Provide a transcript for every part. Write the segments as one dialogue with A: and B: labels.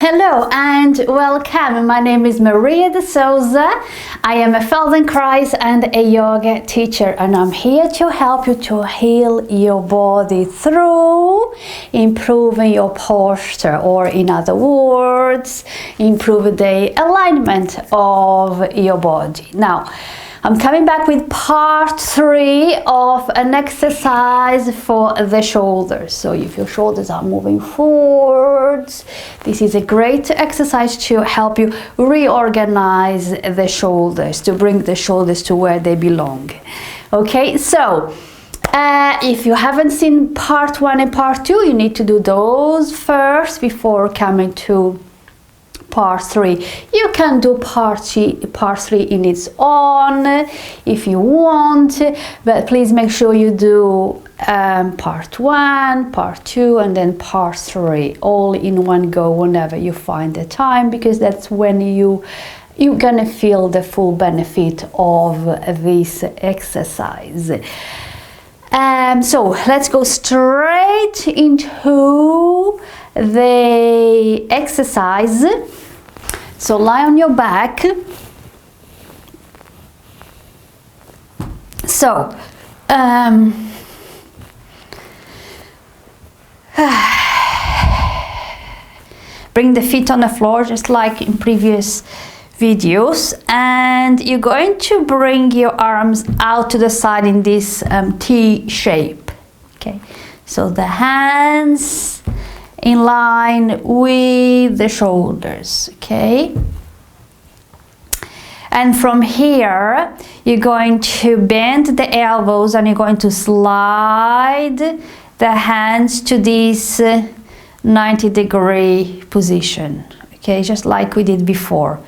A: Hello and welcome. My name is Maria de Souza. I am a Feldenkrais and a yoga teacher, and I'm here to help you to heal your body through improving your posture, or in other words, improve the alignment of your body. Now, I'm coming back with part 3 of an exercise for the shoulders. So if your shoulders are moving forwards, this is a great exercise to help you reorganize the shoulders, to bring the shoulders to where they belong. Okay, so if you haven't seen part 1 and part 2, you need to do those first before coming to part 3. You can do part 3 in its own if you want, but please make sure you do part 1, part 2 and then part 3 all in one go whenever you find the time, because that's when you're gonna feel the full benefit of this exercise. So let's go straight into the exercise. So lie on your back. So bring the feet on the floor just like in previous videos, and you're going to bring your arms out to the side in this T shape. Okay, so the hands in line with the shoulders. Okay, and from here you're going to bend the elbows and you're going to slide the hands to this 90-degree position. Okay, just like we did before.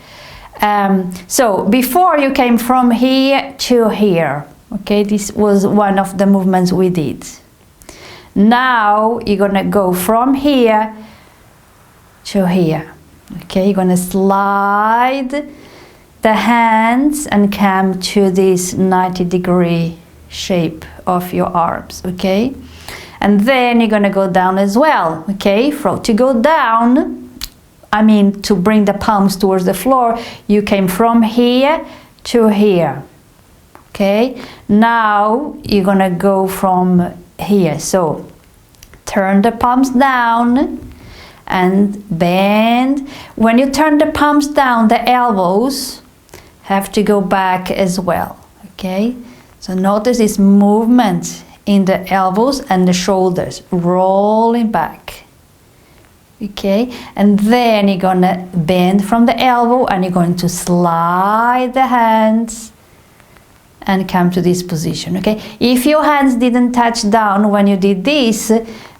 A: So before you came from here to here. Okay, this was one of the movements we did. Now you're gonna go from here to here. Okay, you're gonna slide the hands and come to this 90-degree shape of your arms. Okay, and then you're gonna go down as well. Okay, to go down, I mean to bring the palms towards the floor, you came from here to here. Okay, now you're gonna go from here. So turn the palms down and bend. When you turn the palms down, the elbows have to go back as well. Okay, so notice this movement in the elbows and the shoulders rolling back. Okay, and then you're gonna bend from the elbow and you're going to slide the hands and come to this position. Okay, if your hands didn't touch down when you did this,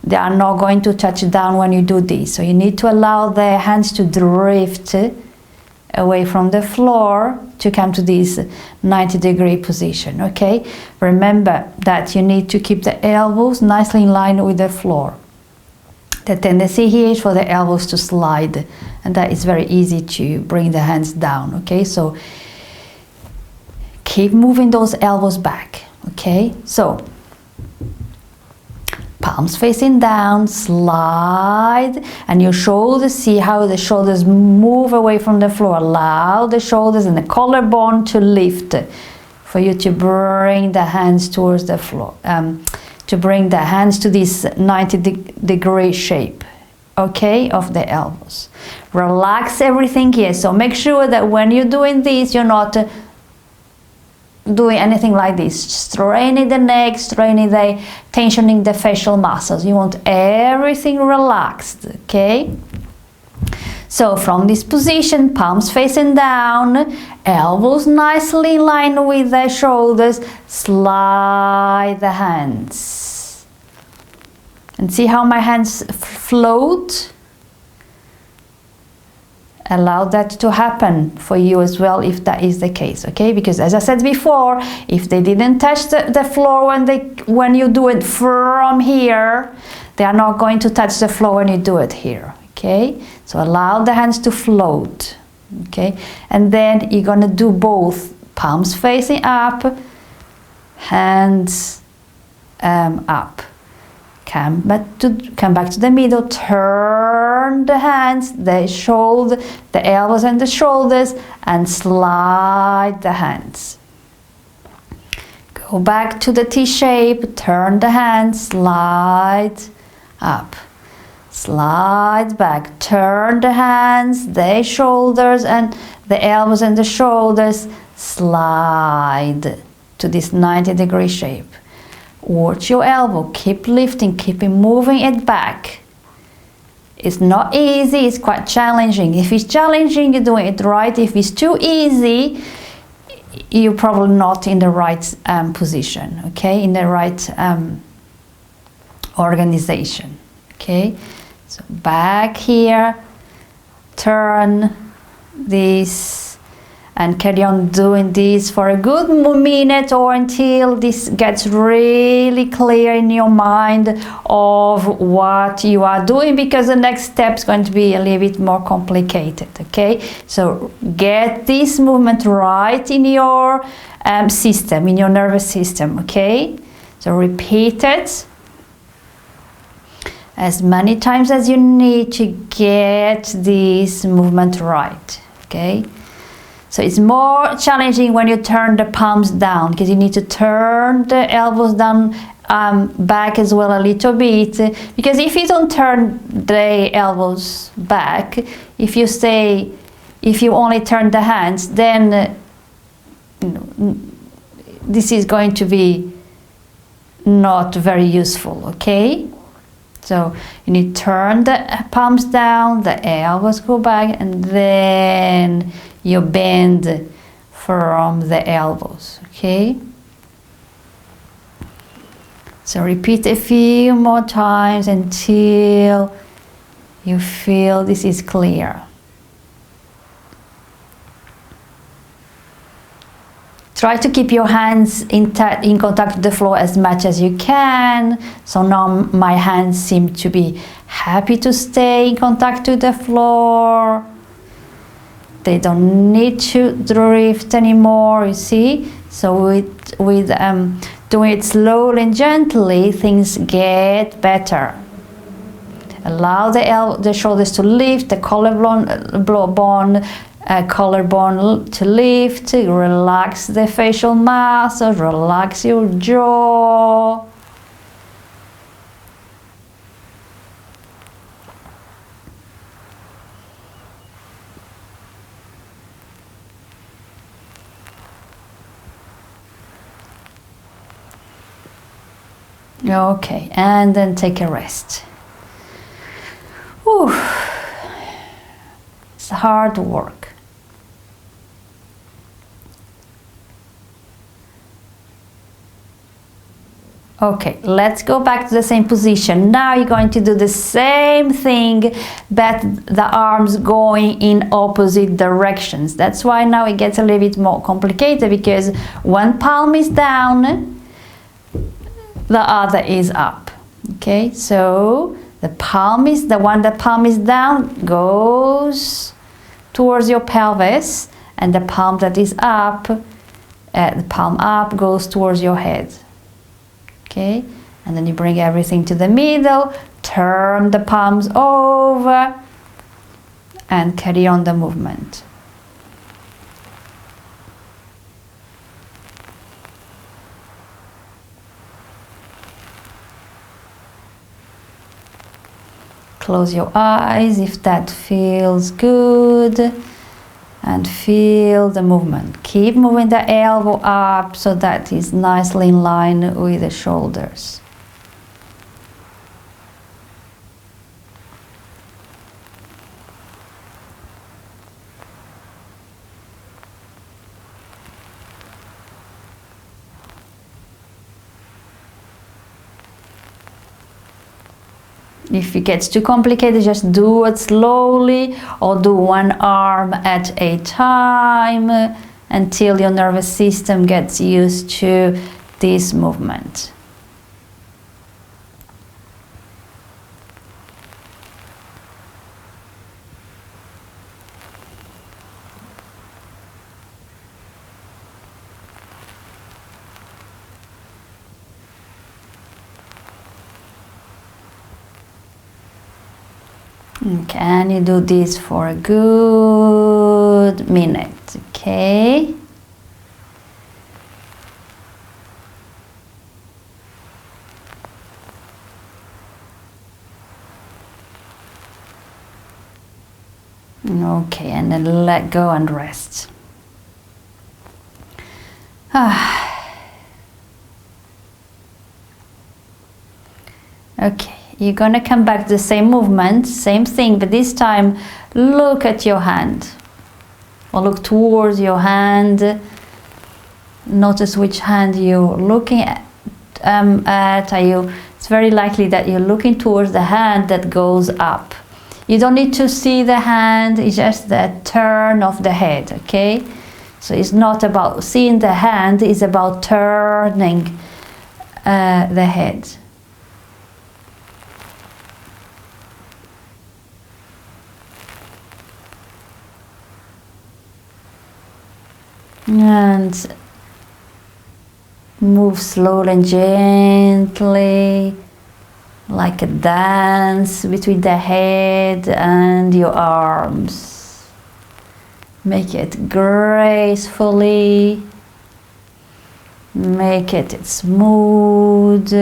A: they are not going to touch down when you do this. So you need to allow the hands to drift away from the floor to come to this 90-degree position. Okay, remember that you need to keep the elbows nicely in line with the floor. The tendency here is for the elbows to slide, and that is very easy to bring the hands down. Okay, so keep moving those elbows back. Okay, so palms facing down, slide, and your shoulders, see how the shoulders move away from the floor. Allow the shoulders and the collarbone to lift for you to bring the hands towards the floor, to bring the hands to this 90-degree shape, okay, of the elbows. Relax everything here. So make sure that when you're doing this, you're not doing anything like this, straining the neck, tensioning the facial muscles. You want everything relaxed. Okay, so from this position, palms facing down, elbows nicely in line with the shoulders, slide the hands and see how my hands float. Allow that to happen for you as well if that is the case. Okay, because as I said before, if they didn't touch the floor when you do it from here, they are not going to touch the floor when you do it here. Okay, so allow the hands to float. Okay, and then you're gonna do both, palms facing up, hands up. Come back to the middle, turn the hands, the elbows and the shoulders, and slide the hands. Go back to the T shape, turn the hands, slide up, slide back, turn the hands, the shoulders and the elbows and the shoulders, slide to this 90-degree shape. Watch your elbow, keep lifting, keep moving it back. It's not easy, it's quite challenging. If it's challenging, you're doing it right. If it's too easy, you're probably not in the right position, okay? In the right organization, okay? So back here, turn this, and carry on doing this for a good minute or until this gets really clear in your mind of what you are doing, because the next step is going to be a little bit more complicated, okay? So get this movement right in your system, in your nervous system, okay? So repeat it as many times as you need to get this movement right, okay? So it's more challenging when you turn the palms down, because you need to turn the elbows down back as well a little bit, because if you don't turn the elbows back, if you only turn the hands, then this is going to be not very useful, okay? So you need to turn the palms down, the elbows go back, and then you bend from the elbows, okay? So repeat a few more times until you feel this is clear. Try to keep your hands in contact with the floor as much as you can. So now my hands seem to be happy to stay in contact with the floor. They don't need to drift anymore, you see? So with doing it slowly and gently, things get better. Allow the shoulders to lift, the collarbone to lift, relax the facial muscles, relax your jaw. Okay, and then take a rest. Whew. It's hard work. Okay, let's go back to the same position. Now you're going to do the same thing, but the arms going in opposite directions. That's why now it gets a little bit more complicated, because one palm is down, the other is up. Okay, so the palm is down goes towards your pelvis, and the palm that is up, the palm up goes towards your head. Okay, and then you bring everything to the middle, turn the palms over, and carry on the movement. Close your eyes if that feels good, and feel the movement. Keep moving the elbow up so that it's nicely in line with the shoulders. If it gets too complicated, just do it slowly, or do one arm at a time until your nervous system gets used to this movement. Okay, and you do this for a good minute, okay? Okay, and then let go and rest. Okay, you're gonna come back to the same movement, same thing, but this time look at your hand, or look towards your hand. Notice which hand you're looking at. It's very likely that you're looking towards the hand that goes up. You don't need to see the hand, it's just the turn of the head, okay? So it's not about seeing the hand, it's about turning the head. And move slowly and gently, like a dance between the head and your arms. Make it gracefully, make it smooth.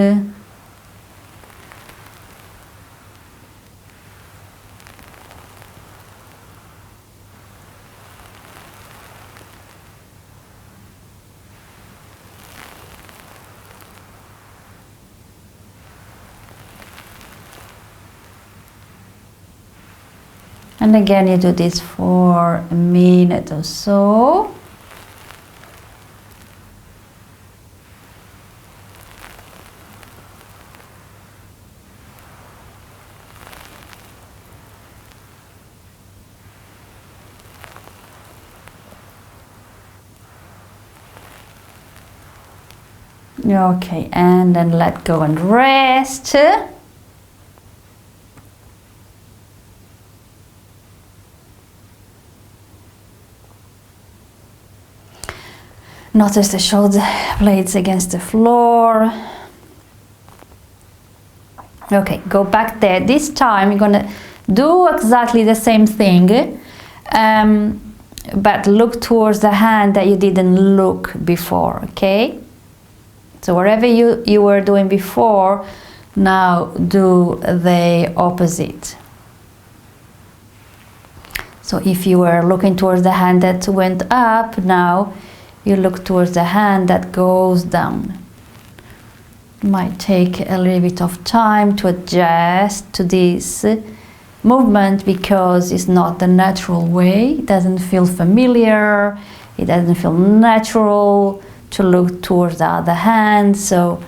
A: And again, you do this for a minute or so. Okay, and then let go and rest. Notice the shoulder blades against the floor. Okay, go back there. This time you're gonna do exactly the same thing, but look towards the hand that you didn't look before, okay? So wherever you were doing before, now do the opposite. So if you were looking towards the hand that went up, now you look towards the hand that goes down. It might take a little bit of time to adjust to this movement because it's not the natural way. It doesn't feel familiar. It doesn't feel natural to look towards the other hand. So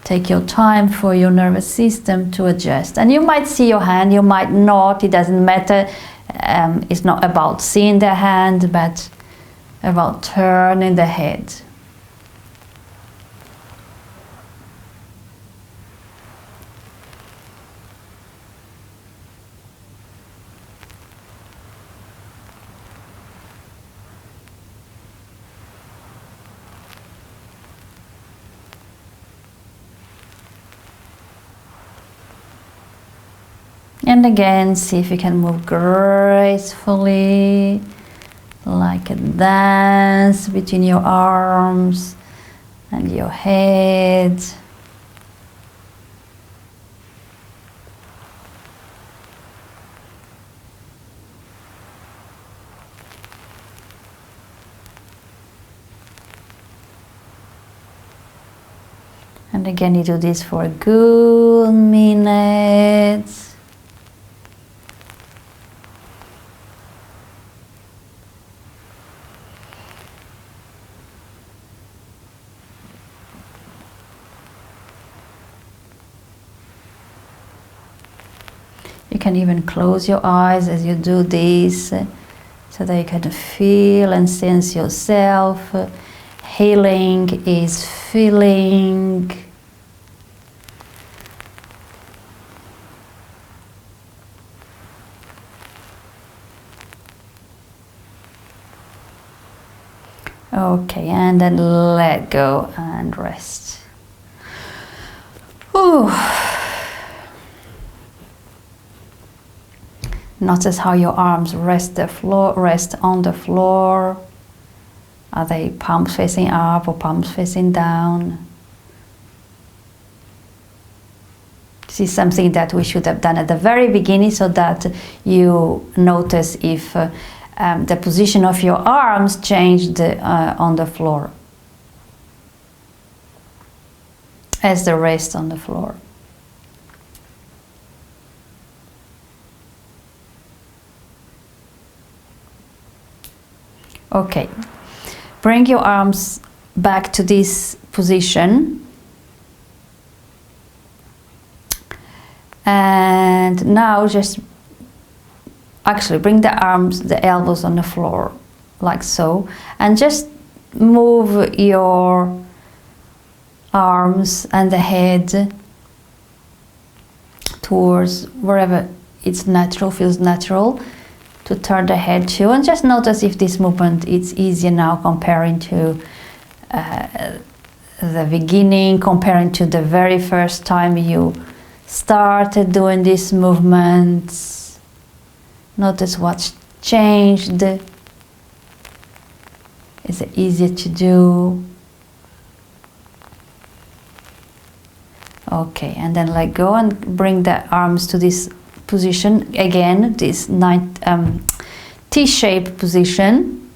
A: take your time for your nervous system to adjust. And you might see your hand, you might not. It doesn't matter. It's not about seeing the hand, but about turning the head. And again, see if you can move gracefully, like a dance between your arms and your head. And again, you do this for a good minute. You can even close your eyes as you do this, so that you can feel and sense yourself. Healing is feeling. Okay, and then let go and rest. Ooh. Notice how your arms rest on the floor. Are they palms facing up or palms facing down? This is something that we should have done at the very beginning, so that you notice if the position of your arms changed on the floor as they rest on the floor. Okay, bring your arms back to this position. And now just actually bring the arms, the elbows on the floor, like so. And just move your arms and the head towards wherever it's natural, feels natural to turn the head to. And just notice if this movement is easier now comparing to the beginning, comparing to the very first time you started doing these movements. Notice what's changed. Is it easier to do? Okay, and then let go and bring the arms to this position again, this T-shaped position.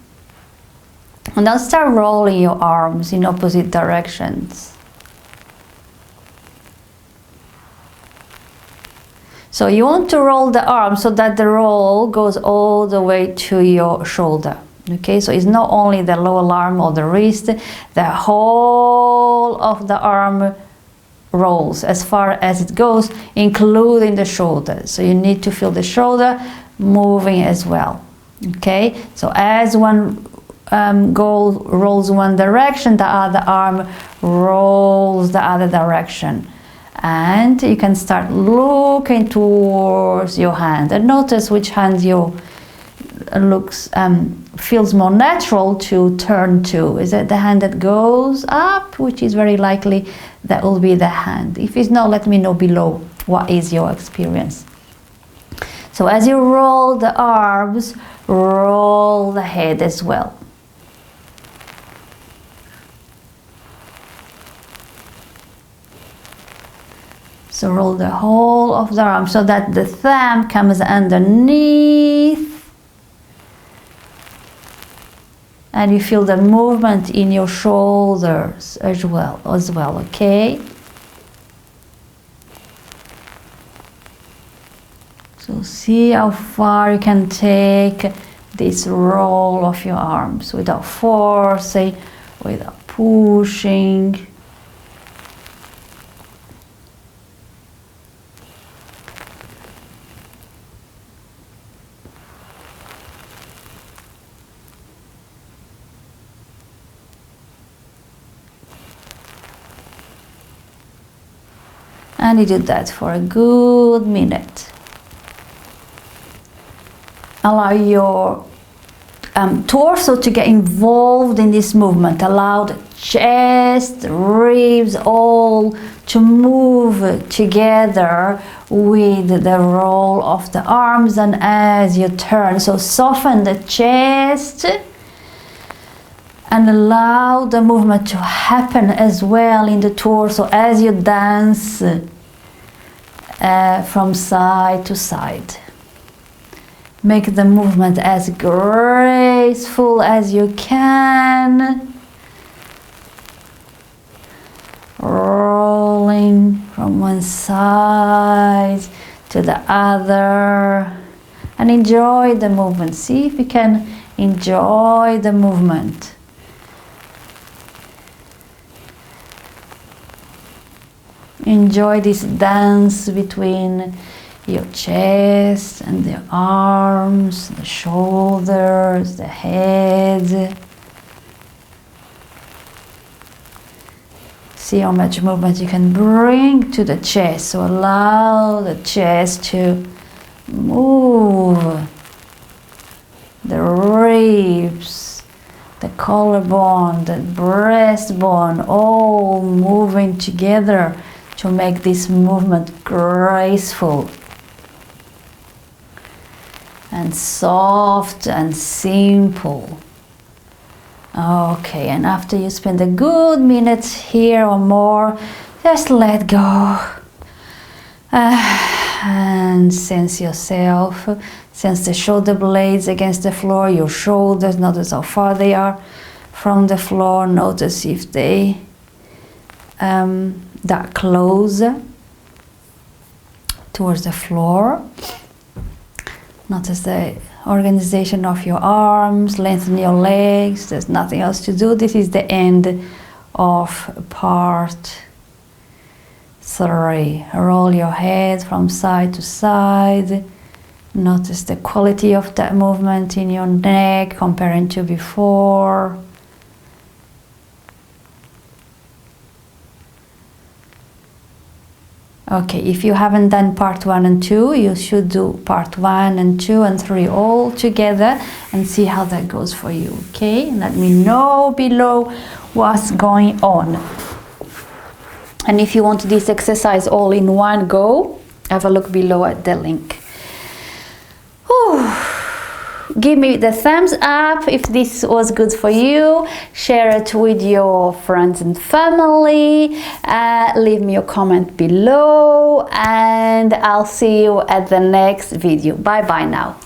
A: And now start rolling your arms in opposite directions. So you want to roll the arm so that the roll goes all the way to your shoulder. Okay, so it's not only the lower arm or the wrist, the whole of the arm rolls as far as it goes, including the shoulder. So you need to feel the shoulder moving as well. Okay, so as one rolls one direction, the other arm rolls the other direction. And you can start looking towards your hand and notice which hand you feels more natural to turn to. Is it the hand that goes up, which is very likely that will be the hand. If it's not, let me know below what is your experience. So as you roll the arms, roll the head as well. So roll the whole of the arm so that the thumb comes underneath. And you feel the movement in your shoulders as well, okay? So see how far you can take this roll of your arms without forcing, without pushing. And you do that for a good minute. Allow your torso to get involved in this movement. Allow the chest, ribs, all to move together with the roll of the arms and as you turn. So soften the chest and allow the movement to happen as well in the torso as you dance from side to side. Make the movement as graceful as you can. Rolling from one side to the other. And enjoy the movement. See if you can enjoy the movement. Enjoy this dance between your chest and the arms, the shoulders, the head. See how much movement you can bring to the chest. So allow the chest to move. The ribs, the collarbone, the breastbone, all moving together to make this movement graceful. and soft and simple. Okay, and after you spend a good minute here or more, just let go. And sense yourself, sense the shoulder blades against the floor, your shoulders, notice how far they are from the floor, notice if they that close towards the floor. Notice the organization of your arms, lengthen your legs, there's nothing else to do. This is the end of part 3. Roll your head from side to side. Notice the quality of that movement in your neck comparing to before. Okay, if you haven't done part 1 and 2, you should do part 1 and 2 and 3 all together and see how that goes for you, okay? Let me know below what's going on. And if you want this exercise all in one go, have a look below at the link. Whew. Give me the thumbs up if this was good for you. Share it with your friends and family. Leave me a comment below, and I'll see you at the next video. Bye bye now.